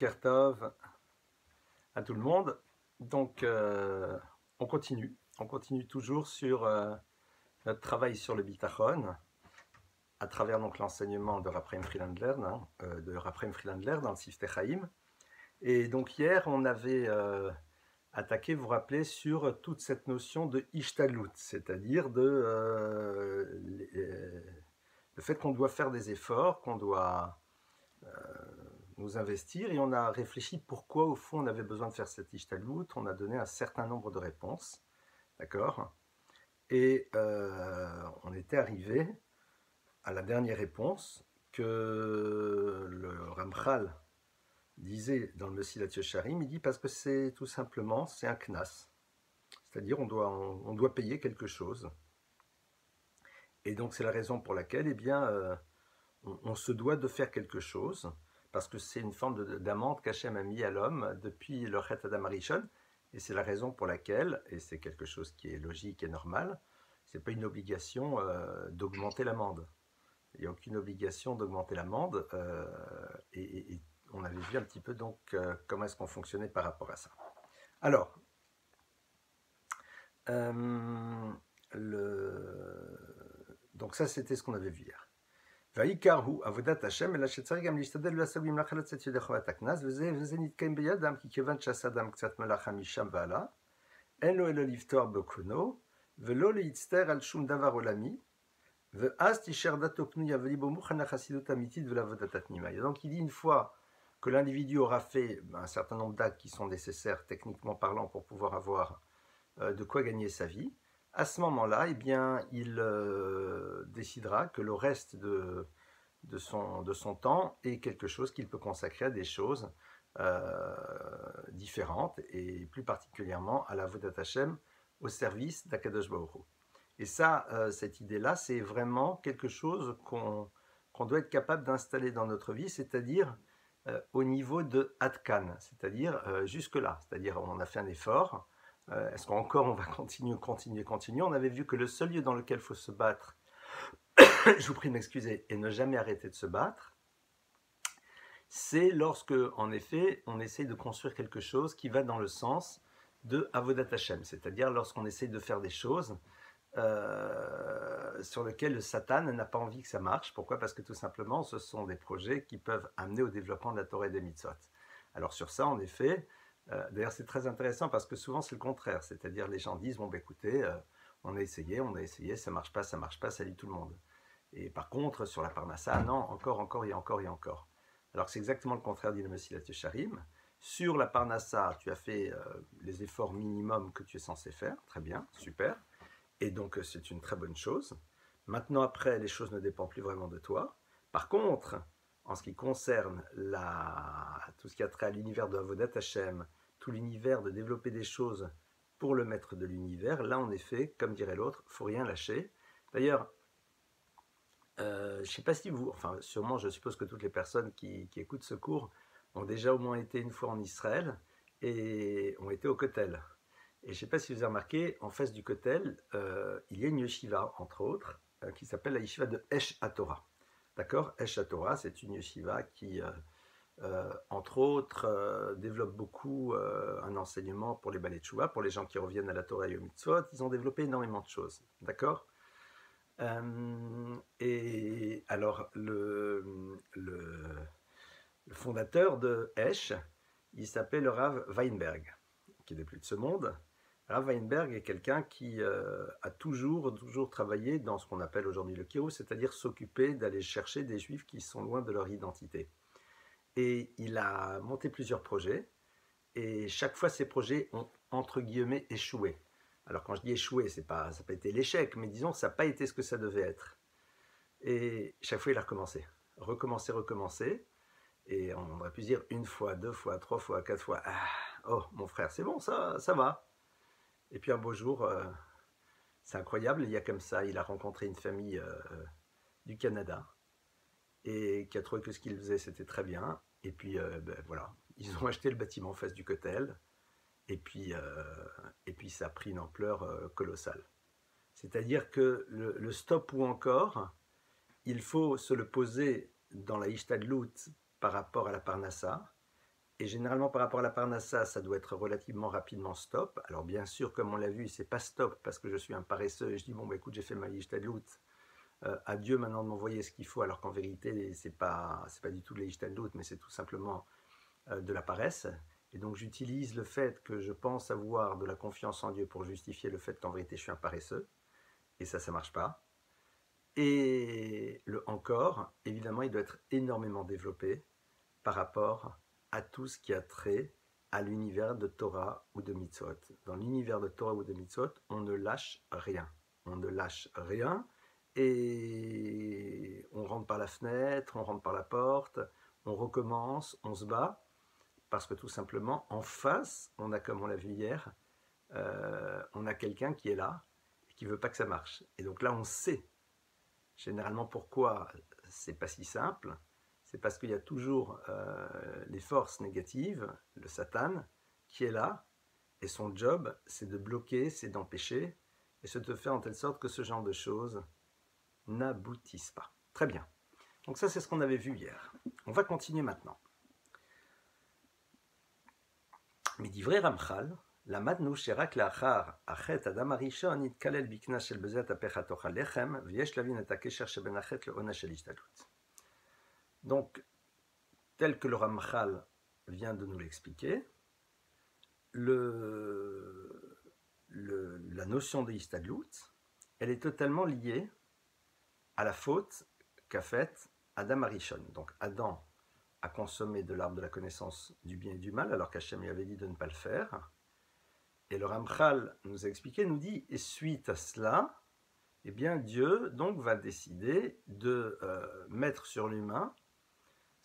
Kertov à tout le monde. Donc, on continue toujours sur notre travail sur le bitachon, à travers donc l'enseignement de Rav Chaim Friedlander, dans le Siftei Chaim. Et donc hier, on avait attaqué, vous vous rappelez, sur toute cette notion de ishtadlut, c'est-à-dire le fait qu'on doit faire des efforts, qu'on doit nous investir, et on a réfléchi pourquoi au fond on avait besoin de faire cette ishtadlut. On a donné un certain nombre de réponses, d'accord, et on était arrivé à la dernière réponse que le Ramchal disait dans le Mesilat Yesharim. Il dit parce que c'est tout simplement, c'est un knas, c'est-à-dire on doit payer quelque chose, et donc c'est la raison pour laquelle on se doit de faire quelque chose, parce que c'est une forme d'amende qu'Hachem a mis à l'homme depuis le Chet Adam Harishon, et c'est la raison pour laquelle, et c'est quelque chose qui est logique et normal, c'est pas une obligation d'augmenter l'amende. Il n'y a aucune obligation d'augmenter l'amende, et on avait vu un petit peu donc comment est-ce qu'on fonctionnait par rapport à ça. Alors, donc ça c'était ce qu'on avait vu hier. והעיקר הוא עבודת השם, אלא שצריך גם להשתדל ולעסוק במלאכה לצאת ידי חובת הקנס, וזה נתקיים בידם, כי כיוון שעשה אדם קצת מלאכה משם והלאה, אין לו אלא לפתוח בקונו, ולא להצטער על שום דבר עולמי, ואז תישאר דתו פנויה וליבו מוכן לחסידות אמיתית ולעבודת התמימה. Et donc il dit, une fois que l'individu aura fait un certain nombre d'actes qui sont nécessaires techniquement parlant pour pouvoir avoir de quoi gagner sa vie, à ce moment-là, eh bien, il décidera que le reste de son temps est quelque chose qu'il peut consacrer à des choses différentes, et plus particulièrement à la Avodat Hashem, au service d'Akadosh Baruch Hu. Et ça, cette idée-là, c'est vraiment quelque chose qu'on doit être capable d'installer dans notre vie, c'est-à-dire au niveau de Atkan, c'est-à-dire jusque-là, c'est-à-dire on a fait un effort. Est-ce qu'encore on va continuer? On avait vu que le seul lieu dans lequel il faut se battre, je vous prie de m'excuser, et ne jamais arrêter de se battre, c'est lorsque, en effet, on essaye de construire quelque chose qui va dans le sens de Avodat Hashem, c'est-à-dire lorsqu'on essaye de faire des choses sur lesquelles le Satan n'a pas envie que ça marche. Pourquoi? Parce que tout simplement, ce sont des projets qui peuvent amener au développement de la Torah et des mitzvot. Alors sur ça, en effet, d'ailleurs c'est très intéressant parce que souvent c'est le contraire, c'est-à-dire les gens disent, bon ben écoutez, on a essayé, ça marche pas, salut tout le monde. Et par contre, sur la Parnassa, non, encore et encore. Alors c'est exactement le contraire, dit le Mesilat Yesharim. Sur la Parnassa, tu as fait les efforts minimums que tu es censé faire, très bien, super, et donc c'est une très bonne chose. Maintenant, après, les choses ne dépendent plus vraiment de toi. Par contre, en ce qui concerne tout ce qui a trait à l'univers de Avodat Hashem, tout l'univers de développer des choses pour le maître de l'univers, là en effet, comme dirait l'autre, il ne faut rien lâcher. D'ailleurs, je ne sais pas si vous, enfin sûrement je suppose que toutes les personnes qui écoutent ce cours ont déjà au moins été une fois en Israël et ont été au Kotel. Et je ne sais pas si vous avez remarqué, en face du Kotel, il y a une yeshiva, entre autres, qui s'appelle la yeshiva de Esh HaTorah. D'accord? Esh HaTorah, c'est une yeshiva qui, entre autres, développe beaucoup un enseignement pour les balei teshuvah, pour les gens qui reviennent à la Torah et aux mitzvot. Ils ont développé énormément de choses. D'accord? Et alors, le fondateur de Esh, il s'appelait le Rav Weinberg, qui n'est plus de ce monde. Rav Weinberg est quelqu'un qui a toujours travaillé dans ce qu'on appelle aujourd'hui le Kiro, c'est-à-dire s'occuper d'aller chercher des juifs qui sont loin de leur identité. Et il a monté plusieurs projets, et chaque fois ces projets ont, entre guillemets, échoué. Alors quand je dis échoué, ça n'a pas été l'échec, mais disons ça n'a pas été ce que ça devait être. Et chaque fois il a recommencé, et on aurait pu dire une fois, deux fois, trois fois, quatre fois, ah, oh mon frère, c'est bon, ça va. Et puis un beau jour, c'est incroyable, il y a comme ça, il a rencontré une famille du Canada, et qui a trouvé que ce qu'il faisait c'était très bien, et puis voilà, ils ont acheté le bâtiment en face du Kotel, et puis ça a pris une ampleur colossale. C'est-à-dire que le stop ou encore, il faut se le poser dans la Ishtadlut par rapport à la Parnassa, Et généralement, par rapport à la parnassa, ça doit être relativement rapidement stop. Alors bien sûr, comme on l'a vu, c'est pas stop parce que je suis un paresseux et je dis bon bah écoute, j'ai fait ma l'ishtadlout, adieu maintenant de m'envoyer ce qu'il faut, alors qu'en vérité c'est pas du tout de l'ishtadlout, mais c'est tout simplement de la paresse. Et donc j'utilise le fait que je pense avoir de la confiance en Dieu pour justifier le fait qu'en vérité je suis un paresseux, et ça marche pas. Et le encore, évidemment, il doit être énormément développé par rapport à tout ce qui a trait à l'univers de Torah ou de Mitzvot. Dans l'univers de Torah ou de Mitzvot, on ne lâche rien. On ne lâche rien et on rentre par la fenêtre, on rentre par la porte, on recommence, on se bat, parce que tout simplement, en face, on a, comme on l'a vu hier, on a quelqu'un qui est là et qui veut pas que ça marche. Et donc là, on sait généralement pourquoi c'est pas si simple. C'est parce qu'il y a toujours les forces négatives, le Satan, qui est là, et son job, c'est de bloquer, c'est d'empêcher, et c'est de faire en telle sorte que ce genre de choses n'aboutissent pas. Très bien. Donc ça, c'est ce qu'on avait vu hier. On va continuer maintenant. מדברי רמח"ל, למדנו שרק לאחר החטא אדם הראשון התקלל בקנס של בזה תהפך תוך הלחם, ויש להבין את הקשר שבין החטא לעונש של השתדלות. Donc, tel que le Ramchal vient de nous l'expliquer, la notion de Histadlut, elle est totalement liée à la faute qu'a faite Adam Arishon. Donc Adam a consommé de l'arbre de la connaissance du bien et du mal, alors qu'Hachem lui avait dit de ne pas le faire. Et le Ramchal nous a expliqué, nous dit, et suite à cela, eh bien Dieu donc va décider de mettre sur l'humain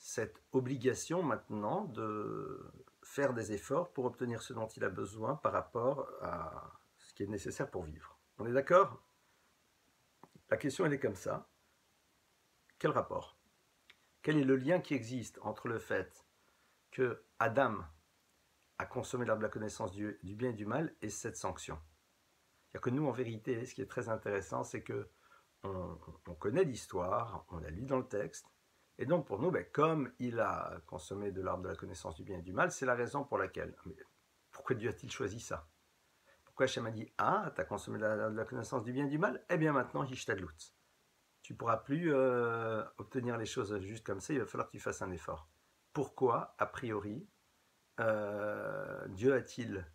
cette obligation maintenant de faire des efforts pour obtenir ce dont il a besoin par rapport à ce qui est nécessaire pour vivre. On est d'accord? La question elle est comme ça. Quel rapport? Quel est le lien qui existe entre le fait que Adam a consommé l'arbre de la connaissance du bien et du mal et cette sanction? C'est-à-dire que nous, en vérité, ce qui est très intéressant, c'est que on connaît l'histoire, on l'a lu dans le texte, et donc pour nous, comme il a consommé de l'arbre de la connaissance du bien et du mal, c'est la raison pour laquelle. Mais pourquoi Dieu a-t-il choisi ça? Pourquoi Hachem a dit, ah, tu as consommé de la connaissance du bien et du mal? Eh bien maintenant, Hishtadlut. Tu ne pourras plus obtenir les choses juste comme ça, il va falloir que tu fasses un effort. Pourquoi, a priori, Dieu a-t-il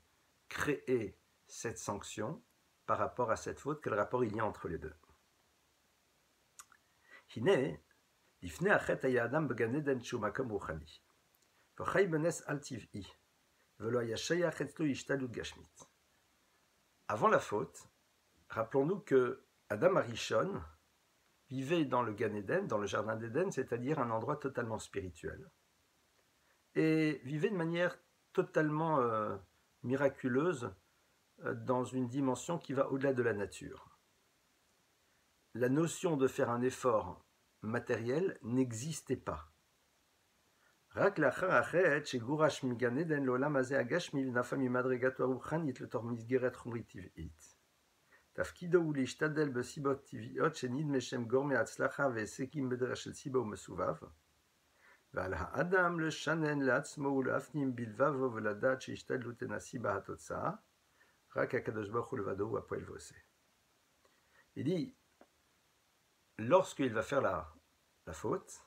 créé cette sanction par rapport à cette faute? Quel rapport il y a entre les deux? הנה, לפני החטא היה אדם בגן עדן שהוא מקום רוחני, וחי בנס על טבעי, ולא היה שייך אצלו השתדלות גשמית. Avant la faute, rappelons-nous que Adam Arishon vivait dans le Gan Eden, dans le jardin d'Éden, c'est-à-dire un endroit totalement spirituel, et vivait de manière totalement miraculeuse dans une dimension qui va au-delà de la nature. La notion de faire un effort matériel n'existait pas. רק לאחר החטא שגורש מגן עדן לעולם הזה הגשמי ונפל ממדרגתו הרוחנית לתוך מסגרת חומרית טבעית. תפקידו הוא להשתדל בסיבות טבעיות שנדמה שהם גורמי הצלחה והישגים בדרך של סיבה ומסובב, ועל האדם לשנן לעצמו ולהפנים בלבבו ולדעת שהשתדלות אינה סיבה התוצאה, רק הקדוש ברוך הוא לבדו הוא הפועל ועושה. Il dit, lorsqu'il va faire la faute,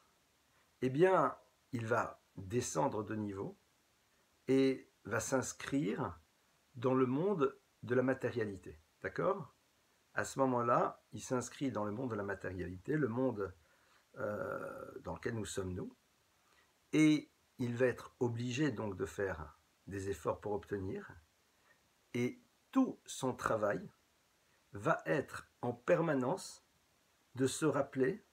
eh bien, il va descendre de niveau et va s'inscrire dans le monde de la matérialité. D'accord? À ce moment-là, il s'inscrit dans le monde de la matérialité, le monde dans lequel nous sommes nous, et il va être obligé donc de faire des efforts pour obtenir, et tout son travail va être en permanence de se rappeler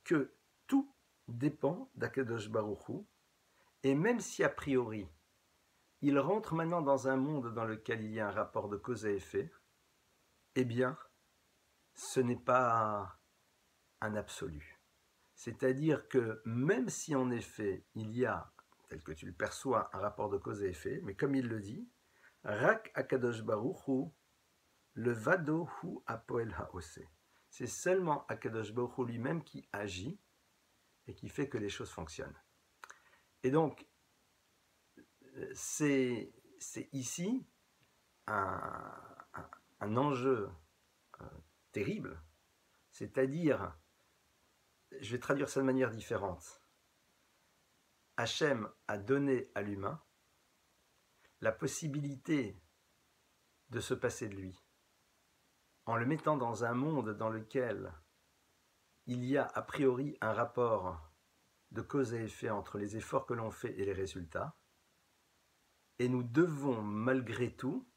que tout dépend d'Akadosh Baruch Hu, et même si a priori il rentre maintenant dans un monde dans lequel il y a un rapport de cause à effet, eh bien, ce n'est pas un absolu. C'est-à-dire que même si en effet il y a, tel que tu le perçois, un rapport de cause à effet, mais comme il le dit, Rak Akadosh Baruch Hu, le Vado Hu Apoel Haose. C'est seulement Akadosh Baruch Hu lui-même qui agit et qui fait que les choses fonctionnent. Et donc, c'est ici un, un enjeu terrible, c'est-à-dire, je vais traduire ça de manière différente. Hachem a donné à l'humain la possibilité de se passer de lui, en le mettant dans un monde dans lequel il y a a priori un rapport de cause et effet entre les efforts que l'on fait et les résultats, et nous devons malgré tout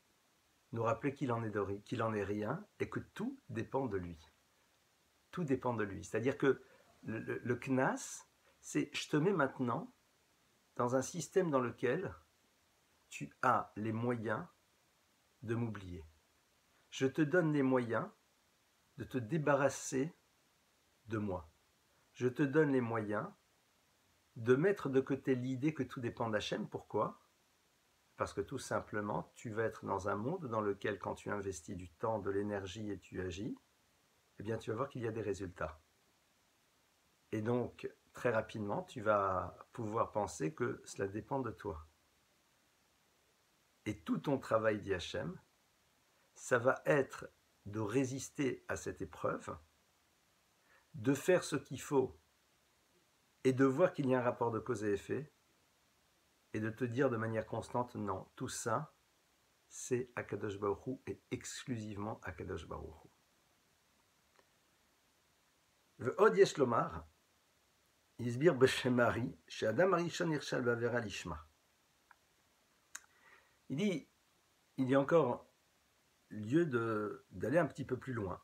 nous rappeler qu'il en est rien et que tout dépend de lui. Tout dépend de lui. C'est-à-dire que le Knas, c'est je te mets maintenant dans un système dans lequel tu as les moyens de m'oublier. Je te donne les moyens de te débarrasser de moi. Je te donne les moyens de mettre de côté l'idée que tout dépend d'Hachem. Pourquoi ? Parce que tout simplement, tu vas être dans un monde dans lequel, quand tu investis du temps, de l'énergie et tu agis, eh bien, tu vas voir qu'il y a des résultats. Et donc, très rapidement, tu vas pouvoir penser que cela dépend de toi. Et tout ton travail, dit Hachem, ça va être de résister à cette épreuve, de faire ce qu'il faut et de voir qu'il y a un rapport de cause et effet, et de te dire de manière constante, non, tout ça, c'est Akadosh Baruch Hu et exclusivement Akadosh Baruch Hu. ועוד יש לומר, הסביר בשם הארי, שאדם הראשון נכשל בעבירה לשמה. Il dit, il y a encore lieu d'aller un petit peu plus loin.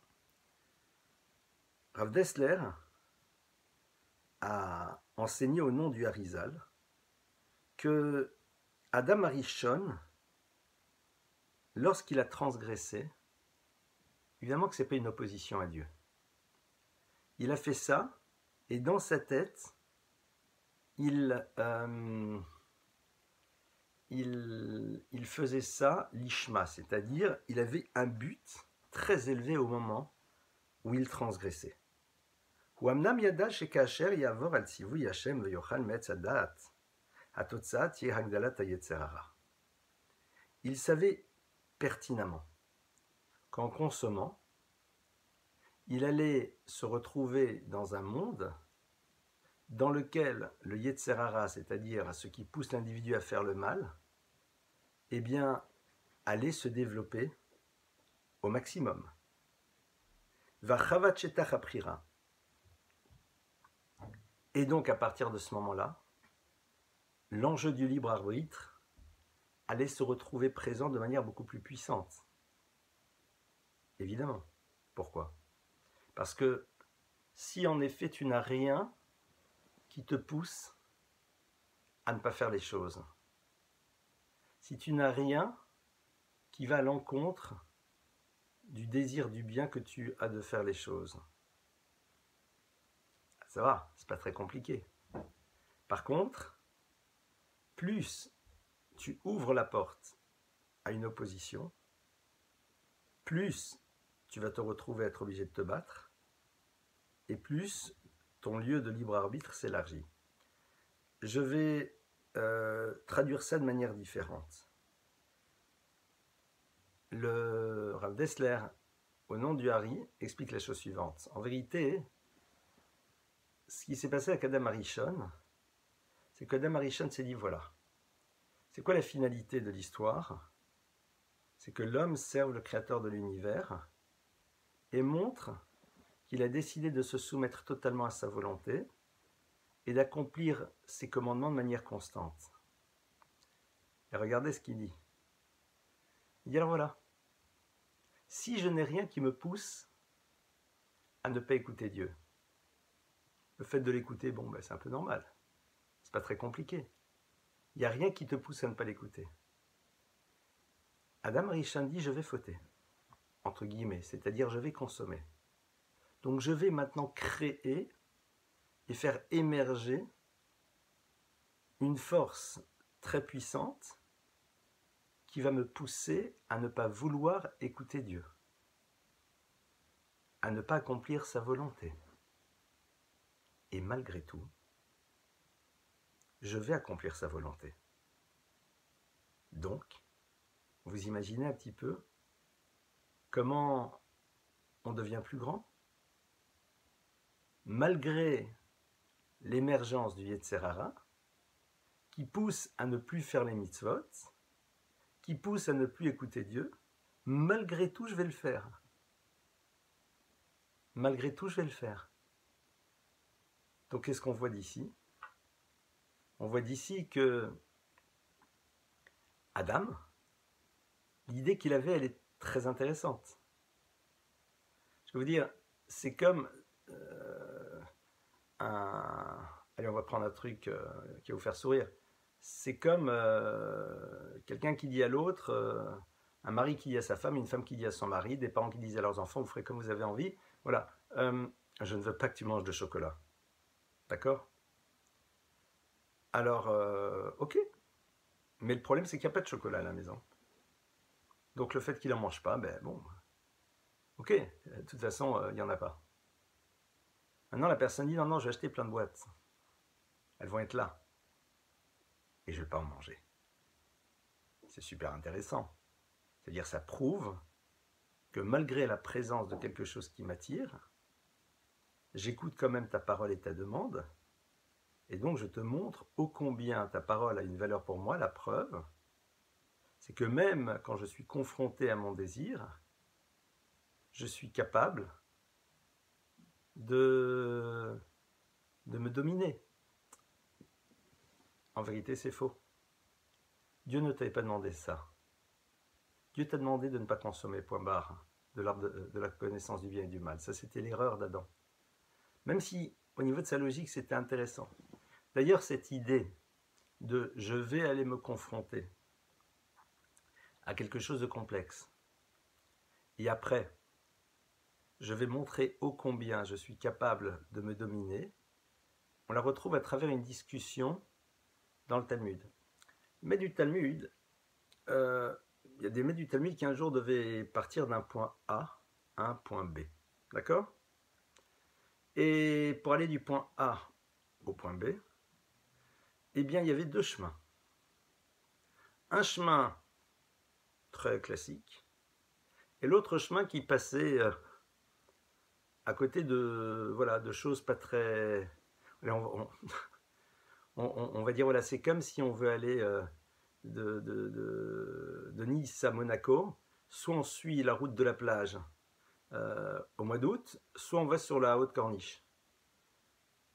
Rav Dessler a enseigné au nom du Harizal que Adam Arishon, lorsqu'il a transgressé, évidemment que ce n'est pas une opposition à Dieu. Il a fait ça, et dans sa tête, il faisait ça l'ishma, c'est-à-dire il avait un but très élevé au moment où il transgressait. Il savait pertinemment qu'en consommant, il allait se retrouver dans un monde dans lequel le Yetzer Hara, c'est-à-dire ce qui pousse l'individu à faire le mal, eh bien, allait se développer au maximum. Et donc, à partir de ce moment-là, l'enjeu du libre arbitre allait se retrouver présent de manière beaucoup plus puissante. Évidemment. Pourquoi ? Parce que si en effet tu n'as rien qui te pousse à ne pas faire les choses, si tu n'as rien qui va à l'encontre du désir du bien que tu as de faire les choses, ça va, c'est pas très compliqué. Par contre, plus tu ouvres la porte à une opposition, plus tu vas te retrouver à être obligé de te battre, et plus ton lieu de libre arbitre s'élargit. Je vais traduire ça de manière différente. Le Rav Dessler, au nom du Hari, explique la chose suivante. En vérité, ce qui s'est passé avec Adam Arishon, c'est qu'Adam Arishon s'est dit, voilà, c'est quoi la finalité de l'histoire ? C'est que l'homme serve le créateur de l'univers et montre qu'il a décidé de se soumettre totalement à sa volonté et d'accomplir ses commandements de manière constante. Et regardez ce qu'il dit. Il dit alors voilà, si je n'ai rien qui me pousse à ne pas écouter Dieu, le fait de l'écouter, bon, ben, c'est un peu normal. C'est pas très compliqué. Il n'y a rien qui te pousse à ne pas l'écouter. Adam Arishon dit, je vais fauter, entre guillemets, c'est-à-dire je vais consommer. Donc je vais maintenant créer et faire émerger une force très puissante qui va me pousser à ne pas vouloir écouter Dieu, à ne pas accomplir sa volonté. Et malgré tout, je vais accomplir sa volonté. Donc, vous imaginez un petit peu comment on devient plus grand? Malgré l'émergence du Yetzer Hara, qui pousse à ne plus faire les mitzvot, qui pousse à ne plus écouter Dieu, malgré tout, je vais le faire. Malgré tout, je vais le faire. Donc, qu'est-ce qu'on voit d'ici? On voit d'ici que Adam, l'idée qu'il avait, elle est très intéressante. Je veux vous dire, c'est comme Allez, on va prendre un truc qui va vous faire sourire. C'est comme quelqu'un qui dit à l'autre, un mari qui dit à sa femme, une femme qui dit à son mari, des parents qui disent à leurs enfants, vous ferez comme vous avez envie. Voilà, je ne veux pas que tu manges de chocolat. D'accord? Alors, ok. Mais le problème, c'est qu'il n'y a pas de chocolat à la maison. Donc le fait qu'il n'en mange pas, ben bon, ok, de toute façon, il n'y en a pas. Maintenant, la personne dit, non, non, je vais acheter plein de boîtes. Elles vont être là. Et je ne vais pas en manger. C'est super intéressant. C'est-à-dire, ça prouve que malgré la présence de quelque chose qui m'attire, j'écoute quand même ta parole et ta demande, et donc je te montre ô combien ta parole a une valeur pour moi. La preuve, c'est que même quand je suis confronté à mon désir, je suis capable de me dominer. En vérité, c'est faux. Dieu ne t'avait pas demandé ça. Dieu t'a demandé de ne pas consommer, point barre, de l'arbre de la connaissance du bien et du mal. Ça, c'était l'erreur d'Adam. Même si, au niveau de sa logique, c'était intéressant. D'ailleurs, cette idée de « je vais aller me confronter » à quelque chose de complexe, et après, je vais montrer ô combien je suis capable de me dominer, on la retrouve à travers une discussion dans le Talmud. Les maîtres du Talmud, il y a des maîtres du Talmud qui un jour devaient partir d'un point A à un point B. D'accord? Et pour aller du point A au point B, eh bien, il y avait deux chemins. Un chemin très classique, et l'autre chemin qui passait à côté de, voilà, de choses pas très... On va dire, voilà, c'est comme si on veut aller de Nice à Monaco, soit on suit la route de la plage au mois d'août, soit on va sur la haute corniche.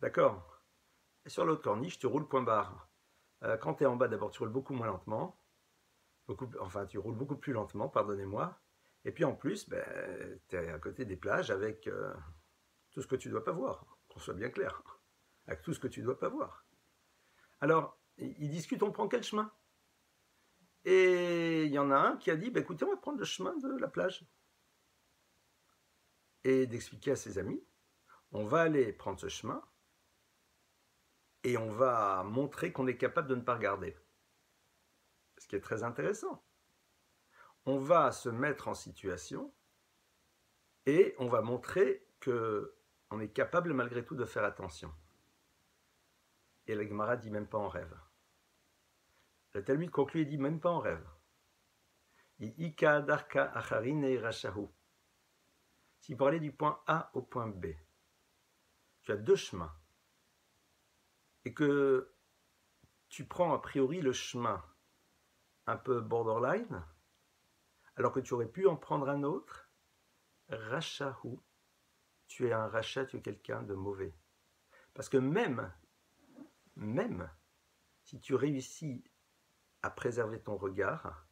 D'accord? Et sur la haute corniche, tu roules point barre. Quand tu es en bas, d'abord, tu roules beaucoup moins lentement. Tu roules beaucoup plus lentement, pardonnez-moi. Et puis en plus, ben, tu es à côté des plages avec tout ce que tu ne dois pas voir, qu'on soit bien clair. Avec tout ce que tu ne dois pas voir. Alors, ils discutent, on prend quel chemin? Et il y en a un qui a dit, bah, écoutez, on va prendre le chemin de la plage. Et d'expliquer à ses amis, on va aller prendre ce chemin et on va montrer qu'on est capable de ne pas regarder. Ce qui est très intéressant. On va se mettre en situation et on va montrer qu'on est capable malgré tout de faire attention. Et la Gemara dit même pas en rêve. Le Talmud conclut et dit même pas en rêve. Ika darka acharine rashahu. Si pour aller du point A au point B, tu as deux chemins et que tu prends a priori le chemin un peu borderline, alors que tu aurais pu en prendre un autre, rashahu, tu es un rachat, tu es quelqu'un de mauvais. Parce que même si tu réussis à préserver ton regard,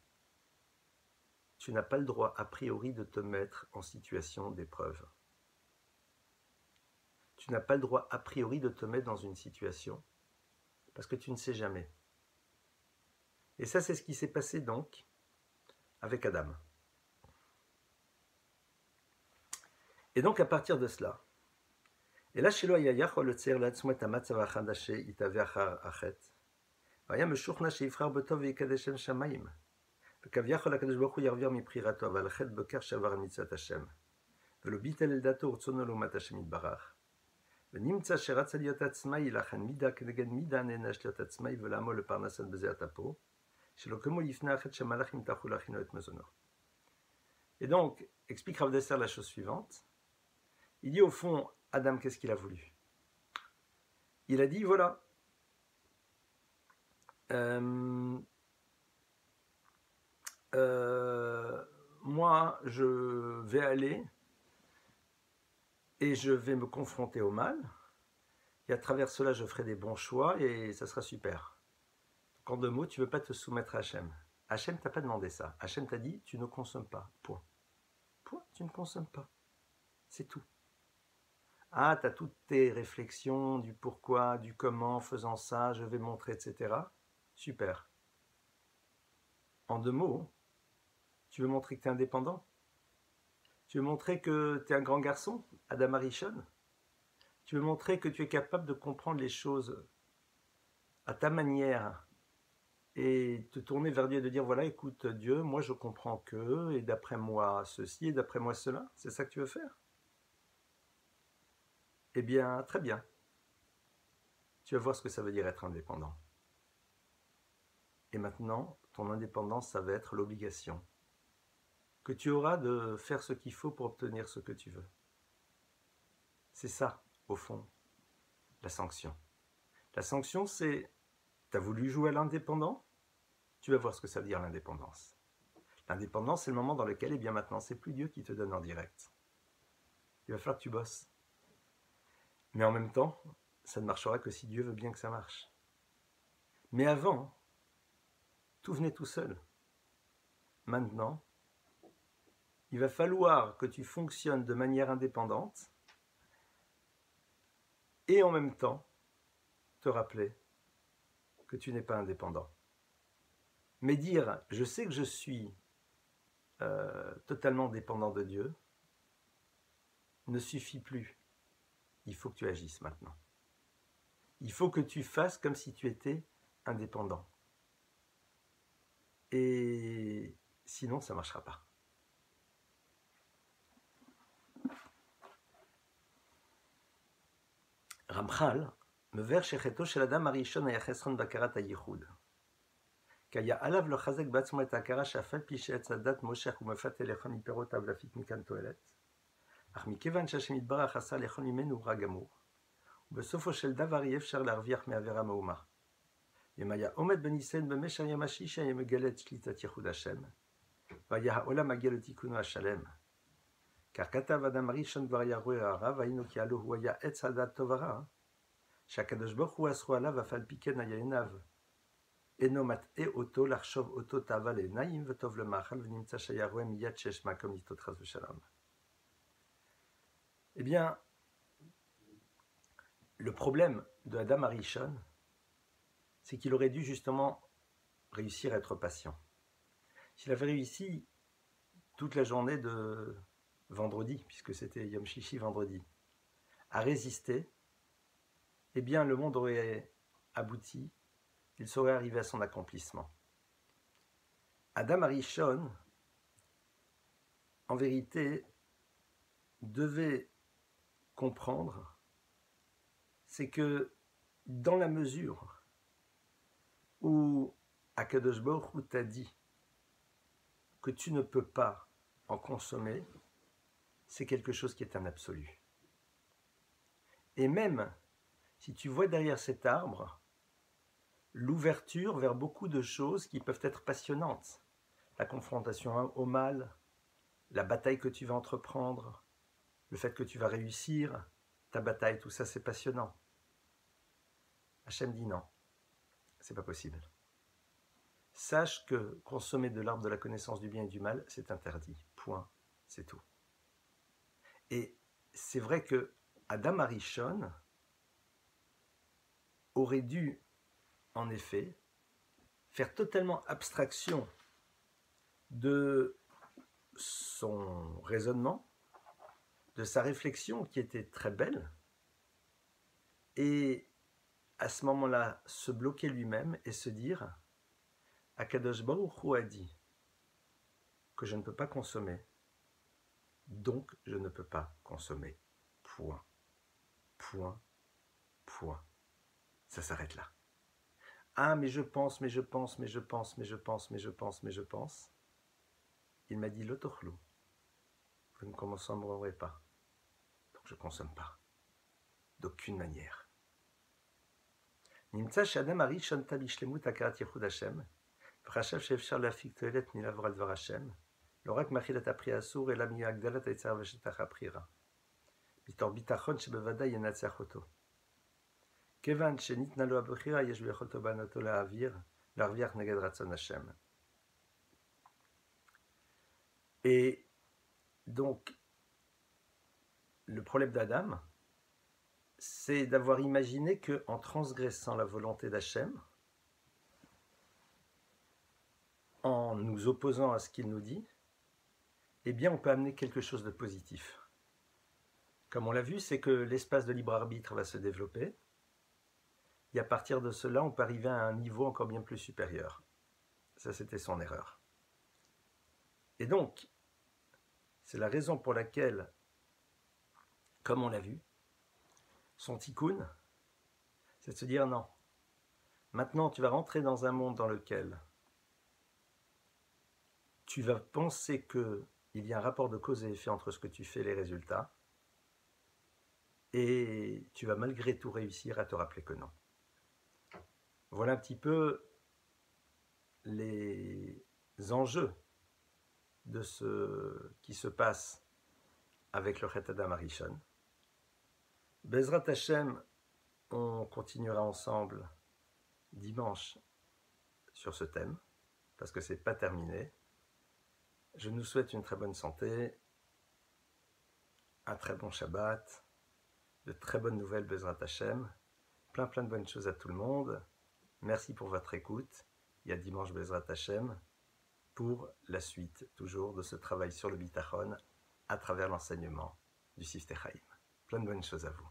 tu n'as pas le droit a priori de te mettre en situation d'épreuve. Tu n'as pas le droit a priori de te mettre dans une situation parce que tu ne sais jamais. Et ça, c'est ce qui s'est passé donc avec Adam. Et donc à partir de cela, et là chez Loyayach, le tser l'atzmo tamat savachadache itavachar achet, vaya meshurna sheifrar betov yekadeshem shamayim. וכביכול הקדוש ברוך הוא ירוויר מבחירתו, אבל החטא בקר שעבר על מצוות השם. ולא ביטל אל דעתו ורצונו לעומת השם יתברך. ונמצא שרצה להיות עצמאי, לכן מידה כנגד מידה נענש להיות עצמאי ולעמול לפרנסת בזיעת אפו. Et donc, explique Rav Dessler la chose suivante. Il dit au fond, Adam, qu'est-ce qu'il a voulu? Il a dit, voilà, moi, je vais aller et je vais me confronter au mal, et à travers cela, je ferai des bons choix, et ça sera super. Donc, en 2 mots, tu ne veux pas te soumettre à Hachem. Hachem t'a pas demandé ça. Hachem t'a dit, tu ne consommes pas, point. Point, tu ne consommes pas. C'est tout. Ah, tu as toutes tes réflexions du pourquoi, du comment, faisant ça, je vais montrer, etc. Super. En 2 mots, tu veux montrer que tu es indépendant? Tu veux montrer que tu es un grand garçon, Adam Arishon? Tu veux montrer que tu es capable de comprendre les choses à ta manière et te tourner vers Dieu et de dire, voilà, écoute Dieu, moi je comprends que, et d'après moi ceci, et d'après moi cela? C'est ça que tu veux faire? Eh bien, très bien. Tu vas voir ce que ça veut dire être indépendant. Et maintenant, ton indépendance, ça va être l'obligation que tu auras de faire ce qu'il faut pour obtenir ce que tu veux. C'est ça, au fond, la sanction. La sanction, c'est, tu as voulu jouer à l'indépendant? Tu vas voir ce que ça veut dire l'indépendance. L'indépendance, c'est le moment dans lequel, eh bien maintenant, c'est plus Dieu qui te donne en direct. Il va falloir que tu bosses. Mais en même temps, ça ne marchera que si Dieu veut bien que ça marche. Mais avant, tout venait tout seul. Maintenant, il va falloir que tu fonctionnes de manière indépendante et en même temps te rappeler que tu n'es pas indépendant. Mais dire « je sais que je suis totalement dépendant de Dieu » ne suffit plus. Il faut que tu agisses maintenant. Il faut que tu fasses comme si tu étais indépendant. Et sinon, ça ne marchera pas. רמח"ל מבאר שחטאו של אדם הראשון היה חסרון בהכרת הייחוד. כי היה עליו לחזק בעצמו את ההכרה שאף על פי שעץ הדת מושך ומפתה לאכול מפירותיו להפיק מכאן תועלת, אך מכיוון שהשם יתברך עשה לאכול ממנו רע גמור, ובסופו של דבר אי אפשר להרוויח מעבירה מאומה. אם היה עומד בניסיון במשך יום השישי היה מגלה את שליטת ייחוד השם, והיה העולם מגיע לתיקונו השלם. כך כתב אדם הראשון כבר היה רואה הרע, והיינו כי הלא הוא היה עץ הדת טוב ורע, שהקדוש ברוך הוא אסרו עליו, אף על פי כן היה עיניו אינו מטעה אותו לחשוב אותו תאווה לעיניים וטוב למאכל, ונמצא שהיה רואה מיד שיש מקום לטעות חס ושלום. Eh bien, le problème de Adam Arishon, c'est qu'il aurait dû justement réussir à être patient. S'il avait réussi toute la journée de vendredi, puisque c'était Yom Shishi vendredi, à résister, eh bien le monde aurait abouti, il serait arrivé à son accomplissement. Adam Arishon, en vérité, devait comprendre, c'est que dans la mesure où Akadosh Baruch Hu t'a dit que tu ne peux pas en consommer, c'est quelque chose qui est un absolu. Et même si tu vois derrière cet arbre l'ouverture vers beaucoup de choses qui peuvent être passionnantes, la confrontation au mal, la bataille que tu vas entreprendre, le fait que tu vas réussir ta bataille, tout ça c'est passionnant. Hachem dit non, c'est pas possible. Sache que consommer de l'arbre de la connaissance du bien et du mal, c'est interdit. Point. C'est tout. Et c'est vrai que Adam Arishon aurait dû, en effet, faire totalement abstraction de son raisonnement, de sa réflexion qui était très belle, et à ce moment-là, se bloquer lui-même et se dire Akadosh Baruch Hu a dit que je ne peux pas consommer, donc je ne peux pas consommer. Point. Point. Point. Ça s'arrête là. Ah, mais je pense, mais je pense, mais je pense, mais je pense, mais je pense, mais je pense. Il m'a dit l'otochlou. Vous ne consommerez pas. Donc je ne consomme pas. D'aucune manière. נמצא שאדם הראשון טע בשלמות הכרת ייחוד השם, וחשב שאפשר להפיק תועלת מלעבור על דבר השם, לא רק מאכילת הפרי האסור, אלא מהגדלת היצר ושטח הבחירה. מתוך ביטחון שבוודאי ינצח אותו. כיוון שניתנה לו הבחירה, יש ביכולתו בענותו להרוויח נגד רצון השם. Et donc, le problème d'Adam, c'est d'avoir imaginé qu'en transgressant la volonté d'Hachem, en nous opposant à ce qu'il nous dit, eh bien on peut amener quelque chose de positif. Comme on l'a vu, c'est que l'espace de libre arbitre va se développer, et à partir de cela, on peut arriver à un niveau encore bien plus supérieur. Ça, c'était son erreur. Et donc, c'est la raison pour laquelle, comme on l'a vu, son tikkun, c'est de se dire non. Maintenant, tu vas rentrer dans un monde dans lequel tu vas penser qu'il y a un rapport de cause et effet entre ce que tu fais et les résultats, et tu vas malgré tout réussir à te rappeler que non. Voilà un petit peu les enjeux de ce qui se passe avec le Chet Adam Harishon. Bezrat Hashem, on continuera ensemble dimanche sur ce thème, parce que c'est pas terminé. Je nous souhaite une très bonne santé, un très bon Shabbat, de très bonnes nouvelles Bezrat Hashem, plein de bonnes choses à tout le monde. Merci pour votre écoute. Il y a dimanche Bezrat Hashem pour la suite toujours de ce travail sur le bitachon à travers l'enseignement du Siftei Chaim. Plein de bonnes choses à vous.